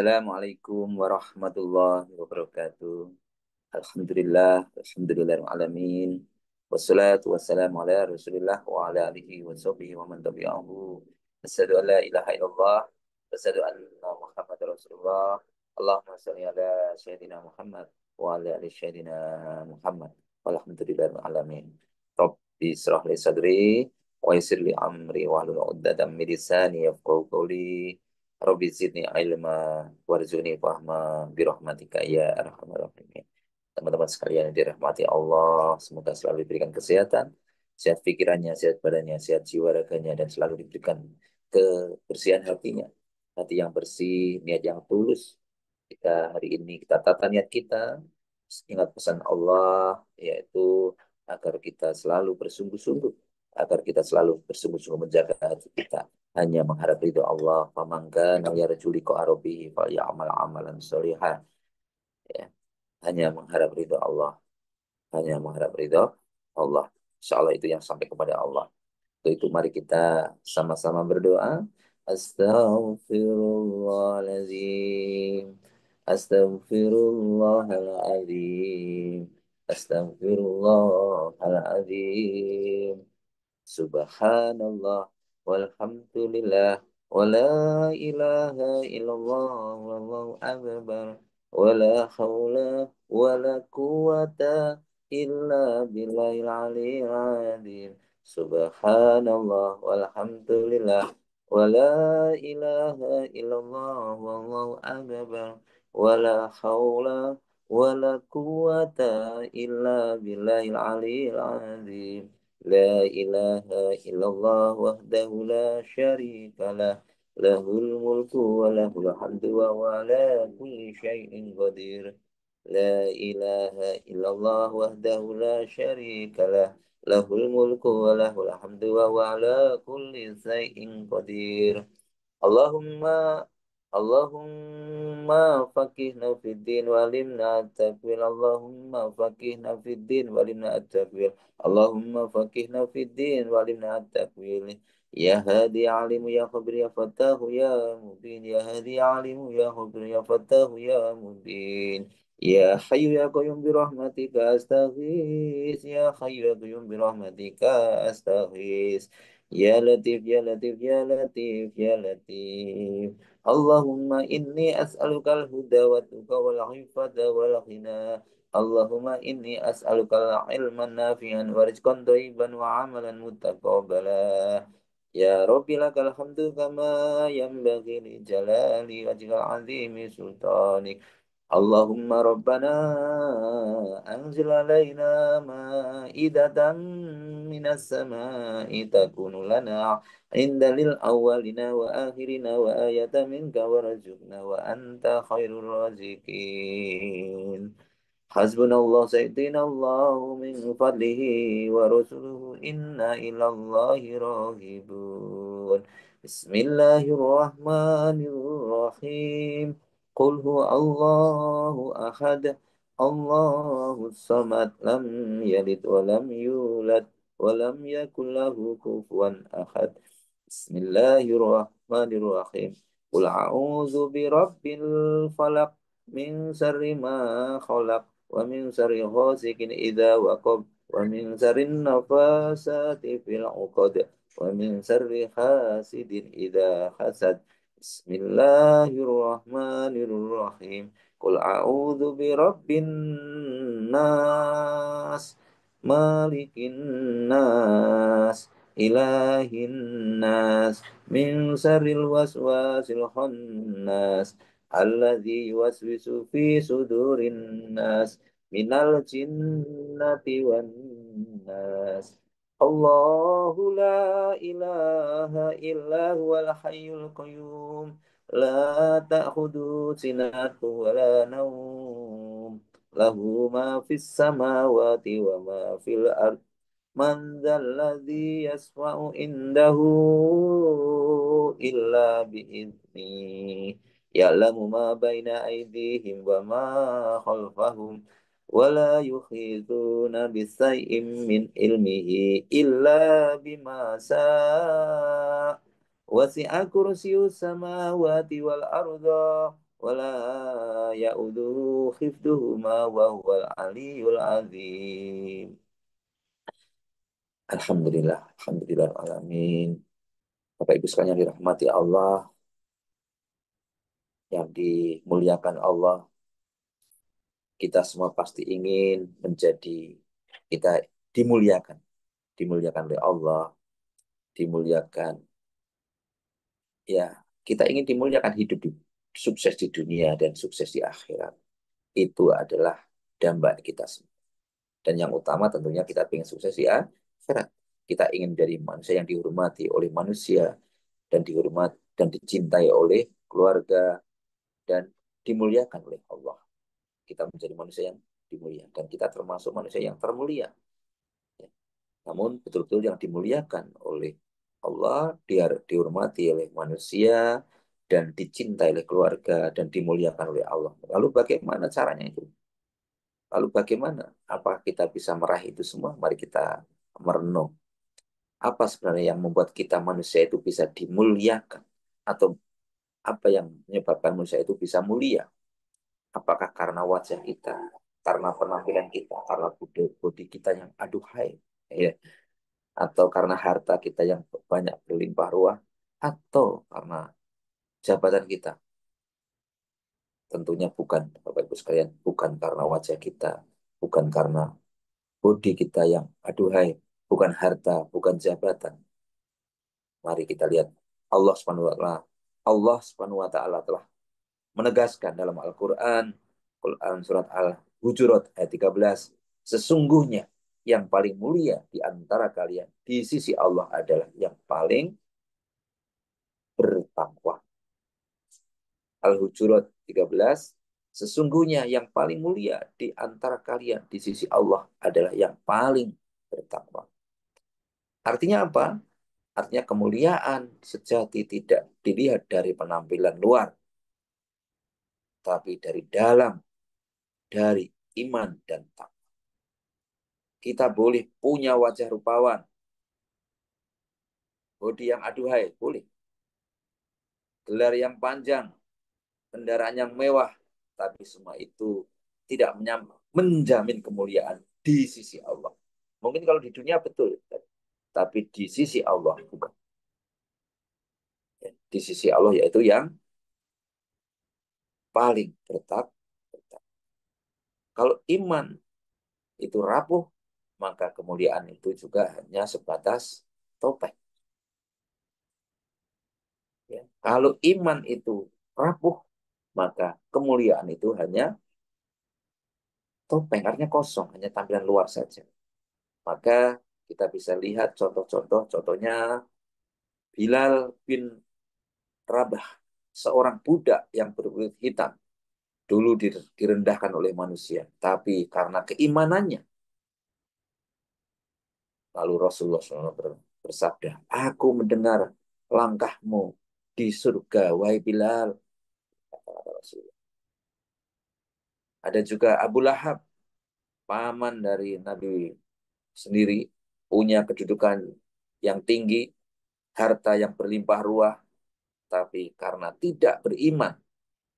Assalamualaikum warahmatullahi wabarakatuh. Alhamdulillah, alhamdulillahirrahmanirrahim. Wassalatu wassalamu ala rasulillah wa ala alihi wa sahbihi wa man tabi'ahu. Asyhadu an la ilaha illallah. Asyhadu anna Muhammad Rasulullah. Allahumma salli ala Sayyidina Muhammad wa ala ali Sayyidina Muhammad. Walhamdulillahirrahmanirrahim. Rabbi israh li sadri wa yassir li amri wa hlul 'uqdatam min lisani yafqahu qawli. Rabbi zidni ilma warzuqni fahma birahmatika ya arhamar rahimin. Teman-teman sekalian yang dirahmati Allah, semoga selalu diberikan kesehatan, sehat pikirannya, sehat badannya, sehat jiwa raganya, dan selalu diberikan kebersihan hatinya. Hati yang bersih, niat yang tulus. Jika hari ini kita tata niat kita, ingat pesan Allah, yaitu agar kita selalu bersungguh-sungguh, agar kita selalu bersungguh-sungguh menjaga hati kita hanya mengharap ridho Allah. Famangka yarju liqa rabbih falyamal amalan sholihan. Ya, hanya mengharap ridho Allah, hanya mengharap ridho Allah. Insya Allah itu yang sampai kepada Allah. Untuk itu mari kita sama-sama berdoa. Astaghfirullahaladzim. Astaghfirullahaladzim. Astaghfirullahaladzim. Subhanallah walhamdulillah wa la ilaha illallah wallahu akbar wa la hawla wa la quwata illa billahil aliyyil azim. Subhanallah walhamdulillah wa la ilaha illallah wallahu akbar wa la hawla wa la quwata illa billahil aliyyil azim. لا إله إلا الله وحده لا شريك له له الملك وله الحمد وهو على كل شيء قدير. لا إله إلا الله وحده لا شريك له له الملك وله الحمد وهو على كل شيء قدير. اللهم اللهم فقهنا في الدين وعلمنا التأويل. اللهم فقهنا في الدين وعلمنا التأويل. اللهم فقهنا في الدين وعلمنا التأويل. يا هادي يا عليم يا خبير يا فتاه يا مبين. يا هادي يا عليم يا خبير يا فتاه يا مبين. يا حي يا قيوم برحمتك أستغيث. يا حي يا قيوم برحمتك أستغيث. يا لطيف يا لطيف يا لطيف يا لطيف. اللهم إني أسألك الهدى والتقى والعفة والغنى. اللهم إني أسألك العلم النافعا ورزقا طيبا وعملا متقبلا. يا رب لك الحمد كما ينبغي لجلال وجهك العظيم سلطانك. اللهم ربنا أنزل علينا مائدة من السماء تكون لنا عند للأولين وآخرين وآية منك وارزقنا وأنت خير الرازقين. حسبنا الله سيدنا الله من فضله ورسله إنا إلى الله راغبون. بسم الله الرحمن الرحيم. قل هو الله أحد الله الصمد لم يلد ولم يولد ولم يكن له كفوا أحد. بسم الله الرحمن الرحيم. قل أعوذ برب الفلق من شر ما خلق ومن شر غاسق إذا وقب ومن شر النفاسات في العقد ومن شر حاسد إذا حسد. بسم الله الرحمن الرحيم. قل أعوذ برب الناس مالك الناس إله الناس من شر الوسواس الخناس الذي يوسوس في صدور الناس من الجنة والناس. الله لا إله إلا هو الحي القيوم لا تأخذه سنة ولا نوم له ما في السماوات وما في الأرض. من ذا الذي يشفع عنده إلا بإذنه يعلم ما بين أيديهم وما خلفهم ولا يحيطون بشيء من علمه إلا بما شاء. وسع كرسي السماوات والأرض ولا يؤوده حفظهما وهو العلي العظيم. Alhamdulillah, alhamdulillah alamin. Bapak Ibu sekalian yang dirahmati Allah, yang dimuliakan Allah, kita semua pasti ingin menjadi, kita dimuliakan, dimuliakan oleh Allah, dimuliakan, ya, kita ingin dimuliakan hidup di, sukses di dunia dan sukses di akhirat. Itu adalah dambaan kita semua. Dan yang utama tentunya kita ingin sukses di akhirat. Kita ingin menjadi manusia yang dihormati oleh manusia dan dihormati dan dicintai oleh keluarga dan dimuliakan oleh Allah. Kita menjadi manusia yang dimuliakan dan kita termasuk manusia yang termulia. Ya. Namun betul-betul yang dimuliakan oleh Allah, dia dihormati oleh manusia dan dicintai oleh keluarga dan dimuliakan oleh Allah. Lalu bagaimana caranya itu? Lalu bagaimana? Apa kita bisa meraih itu semua? Mari kita merenung. Apa sebenarnya yang membuat kita manusia itu bisa dimuliakan? Atau apa yang menyebabkan manusia itu bisa mulia? Apakah karena wajah kita, karena penampilan kita, karena budi kita yang aduhai, ya, atau karena harta kita yang banyak berlimpah ruah, atau karena jabatan kita? Tentunya bukan, Bapak Ibu sekalian, bukan karena wajah kita, bukan karena budi kita yang aduhai, bukan harta, bukan jabatan. Mari kita lihat Allah Subhanahu wa taala. Allah Subhanahu wa taala telah menegaskan dalam Al-Qur'an, Quran surat Al-Hujurat ayat 13, sesungguhnya yang paling mulia di antara kalian di sisi Allah adalah yang paling bertakwa. Al-Hujurat 13, sesungguhnya yang paling mulia di antara kalian di sisi Allah adalah yang paling bertakwa. Artinya apa? Artinya kemuliaan sejati tidak dilihat dari penampilan luar, tapi dari dalam, dari iman dan takwa. Kita boleh punya wajah rupawan, bodi yang aduhai, boleh. Gelar yang panjang, kendaraan yang mewah, tapi semua itu tidak menjamin kemuliaan di sisi Allah. Mungkin kalau di dunia betul, tapi di sisi Allah bukan. Di sisi Allah yaitu yang paling bertakwa. Kalau iman itu rapuh, maka kemuliaan itu juga hanya sebatas topeng. Ya. Kalau iman itu rapuh, maka kemuliaan itu hanya topeng, artinya kosong, hanya tampilan luar saja. Maka kita bisa lihat contoh-contoh, contohnya Bilal bin Rabah, seorang budak yang berkulit hitam, dulu direndahkan oleh manusia, tapi karena keimanannya, lalu Rasulullah SAW bersabda, aku mendengar langkahmu di surga, wahai Bilal. Kata Rasulullah. Ada juga Abu Lahab, paman dari Nabi sendiri, punya kedudukan yang tinggi, harta yang berlimpah ruah, tapi karena tidak beriman,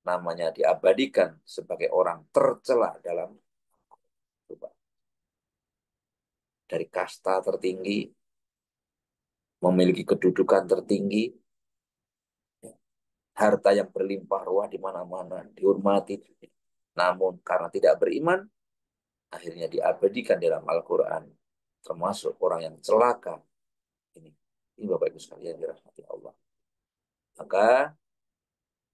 namanya diabadikan sebagai orang tercela dalam dari kasta tertinggi, memiliki kedudukan tertinggi, harta yang berlimpah ruah di mana-mana, dihormati. Namun karena tidak beriman, akhirnya diabadikan dalam Al-Quran, termasuk orang yang celaka. Ini, ini Bapak Ibu sekalian dirahmati Allah. Maka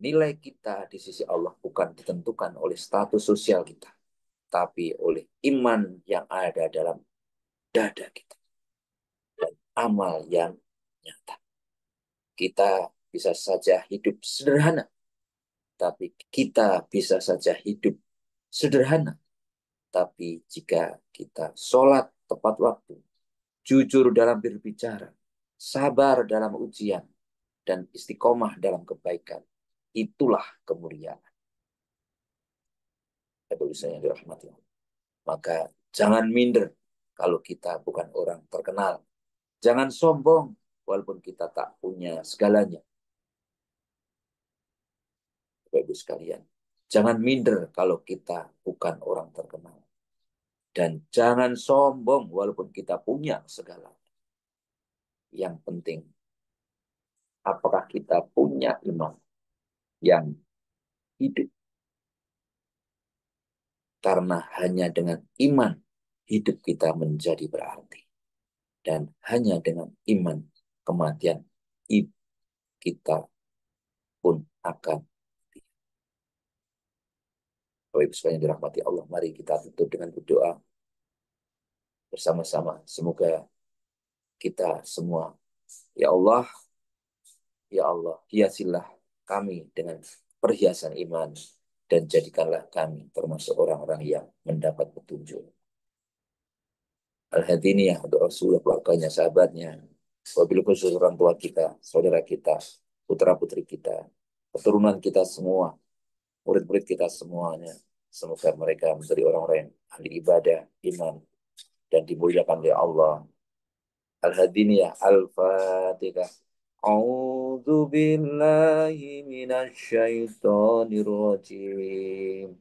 nilai kita di sisi Allah bukan ditentukan oleh status sosial kita, tapi oleh iman yang ada dalam dada kita dan amal yang nyata. Kita bisa saja hidup sederhana, tapi kita bisa saja hidup sederhana. Tapi jika kita sholat tepat waktu, jujur dalam berbicara, sabar dalam ujian, dan istiqomah dalam kebaikan, itulah kemuliaan. Bapak yang dirahmati. Maka jangan minder kalau kita bukan orang terkenal. Jangan sombong walaupun kita tak punya segalanya. Bapak Ibu sekalian. Jangan minder kalau kita bukan orang terkenal. Dan jangan sombong walaupun kita punya segala. Yang penting, apakah kita punya iman yang hidup. Karena hanya dengan iman, hidup kita menjadi berarti. Dan hanya dengan iman, kematian kita pun akan. Bapak Ibu sekalian dirahmati Allah, mari kita tutup dengan berdoa bersama-sama. Semoga kita semua, ya Allah, ya Allah, hiasilah kami dengan perhiasan iman dan jadikanlah kami termasuk orang-orang yang mendapat petunjuk. Al-Hadiniyah untuk Rasulullah, keluarganya, sahabatnya, wabil khusus orang tua kita, saudara kita, putra-putri kita, keturunan kita semua, murid-murid kita semuanya. Semoga mereka menjadi orang-orang yang ahli ibadah, iman, dan dimuliakan oleh Allah. Al-Hadiniyah, Al-Fatihah. A'udzu billahi minasy syaithanir rajim.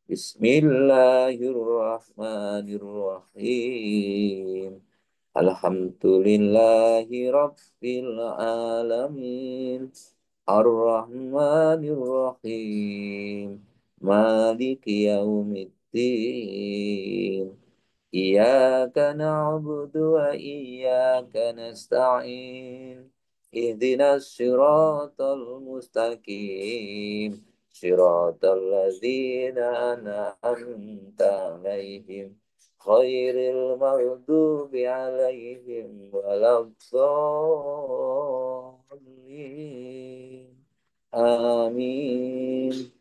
Bismillahirrahmanirrahim. Alhamdulillahi rabbil alamin. Ar-Rahmanir-Rahim. Maliki yaumiddin. Iyyaka na'budu wa iyyaka nasta'in. Ihdinas siratal mustaqim. Siratal ladzina an'amta 'alaihim. Khairil maghdubi 'alaihim waladdallin. Amin.